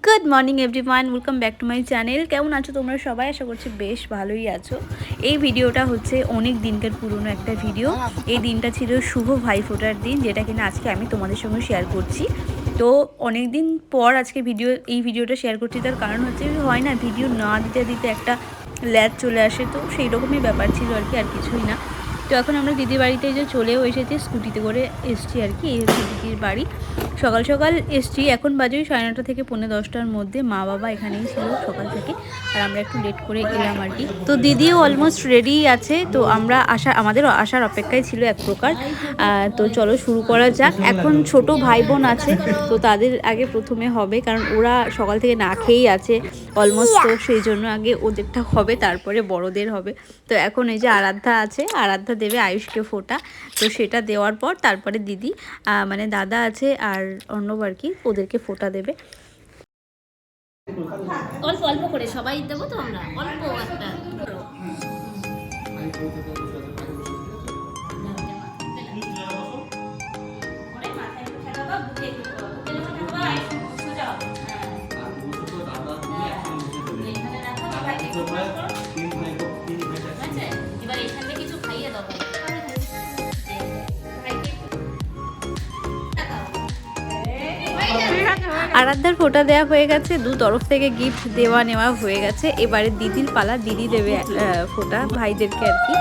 Good morning everyone, welcome back to my channel. কেমন আছো তোমরা সবাই? আশা করছি বেশ ভালোই আছো। এই ভিডিওটা হচ্ছে অনেক দিনকার পুরনো একটা ভিডিও। এই দিনটা ছিল শুভ ভাইফোঁটার দিন, যেটা কিনা আজকে আমি তোমাদের সঙ্গে শেয়ার করছি। তো অনেক দিন পর আজকে এই ভিডিওটা শেয়ার করছি। তার কারণ হচ্ছে হয় না, ভিডিও না দিতে দিতে একটা ল্যাদ চলে আসে, তো সেই রকমই ব্যাপার ছিল আর কি, আর কিছুই না। তো এখন আমরা দিদির বাড়িতে যে চলেও এসেছি, স্কুটিতে করে এসছি আর কি। এই হচ্ছে দিদির বাড়ি। সকাল সকাল এসছি, এখন বাজে 9:30 থেকে 10:45-র মধ্যে। মা বাবা এখানেই ছিল সকাল থেকে, আর আমরা একটু লেট করে এলাম আর কি। তো দিদিও অলমোস্ট রেডি আছে, তো আমাদের আসার অপেক্ষায় ছিল এক প্রকার। তো চলো শুরু করা যাক। এখন ছোট ভাই বোন আছে, তো তাদের আগে প্রথমে হবে, কারণ ওরা সকাল থেকে না খেয়েই আছে অলমোস্ট। তো সেই জন্য আগে ওদেরটা হবে, তারপরে বড়দের হবে। তো এখন এই যে আরাধ্যা আছে, আরাধ্যা দেবে আয়ুষকে ফোঁটা। তো সেটা দেওয়ার পর তারপরে দিদি মানে দাদা আছে আর অর্ণব আর কি, ওদেরকে ফোঁটা দেবে। অল্প অল্প করে সবাই দেবো, তো আমরা অল্প একটা এবার এখান থেকে কিছু খাইয়ে দাও। আরাধ্যার ফোঁটা দেওয়া হয়ে গেছে, দু তরফ থেকে গিফট দেওয়া নেওয়া হয়ে গেছে। এবারে দিদির পালা, দিদি দেবে ফোঁটা ভাইদেরকে আর কি।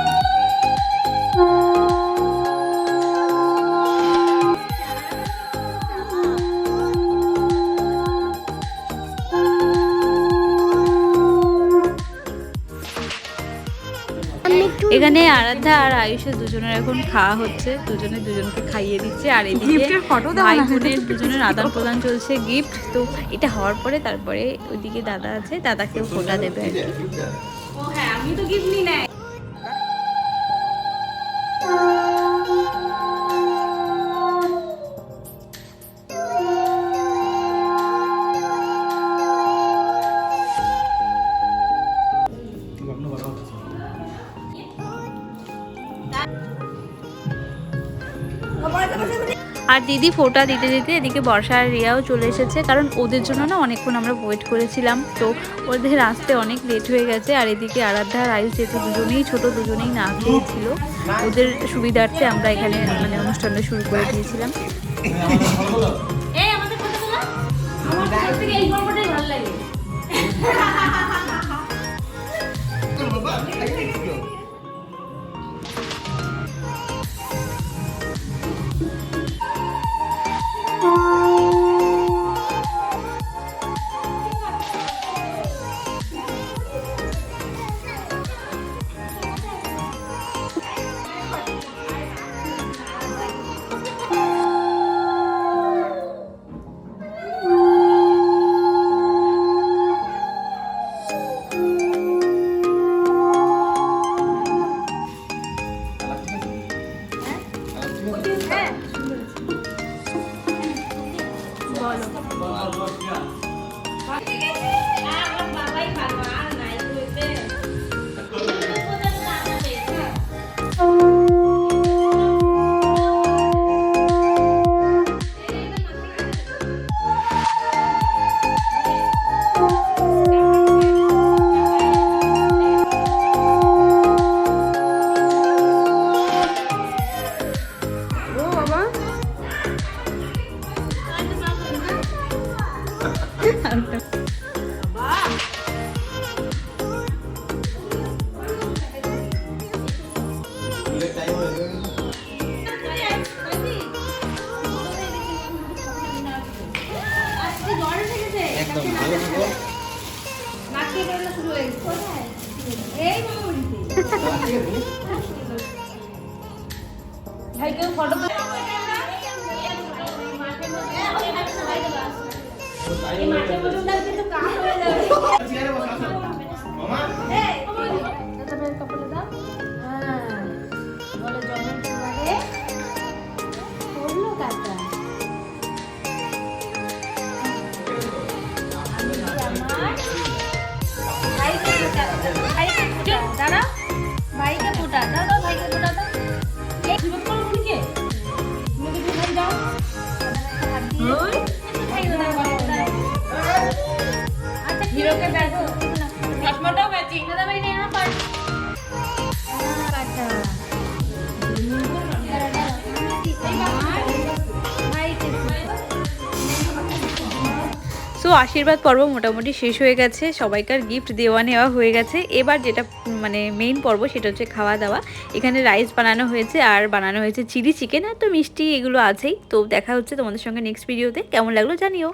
এখানে আরাধ্যা আর আয়ুষের দুজনের এখন খাওয়া হচ্ছে, দুজনে দুজনকে খাইয়ে দিচ্ছে। আর এদিকে ভাই বোনের দুজনের আদান প্রদান চলছে গিফট। তো এটা হওয়ার পরে তারপরে ওইদিকে দাদা আছে, দাদাকেও ফোঁটা দেবে আর কি। ও হ্যাঁ, আমি তো গিফট নিই না। আর দিদি ফোঁটা দিতে দিতে এদিকে বর্ষা আর রিয়াও চলে এসেছে, কারণ ওদের জন্য না অনেকক্ষণ আমরা ওয়েট করেছিলাম, তো ওদের আসতে অনেক লেট হয়ে গেছে। আর এদিকে আরাধ্যা আর আয়ুষ যেহেতু দুজনেই ছোট, দুজনেই না খেয়েছিল, ওদের সুবিধার্থে আমরা এখানে মানে অনুষ্ঠানটা শুরু করে দিয়েছিলাম। এই আমাদের কথা বলো, আমার কাছ থেকে এই গল্পটাই ভালো লাগে। ভাইকেও ফটো মাঠে পর্যন্ত কিন্তু কাজ হয়ে যাবে। কাপড়ে দাও। হ্যাঁ বলে জমের পরে করলো কাটা। আমার ভাইকে ফোটা, ভাইকে ফোটা দাঁড়া, ভাইকে ফোটা দাও, দাও ভাইকে ফোটা দাও। এই জীবন করো উনিকে, উনিকে ভাই দাও। হাত দিয়ে ভাই দাও। ওকে দেখো চশমাটাও ম্যাচিং দাদা ভাই নে না পার কাটা সো আশীর্বাদ পর্ব মোটামুটি শেষ হয়ে গেছে, সবাইকার গিফট দেওয়া নেওয়া হয়ে গেছে। এবার যেটা মানে মেইন পর্ব সেটা হচ্ছে খাওয়া দাওয়া। এখানে রাইস বানানো হয়েছে আর বানানো হয়েছে চিলি চিকেন, আর তো মিষ্টি এগুলো আছেই। তো দেখা হচ্ছে তোমাদের সঙ্গে নেক্সট ভিডিওতে। কেমন লাগলো জানিও।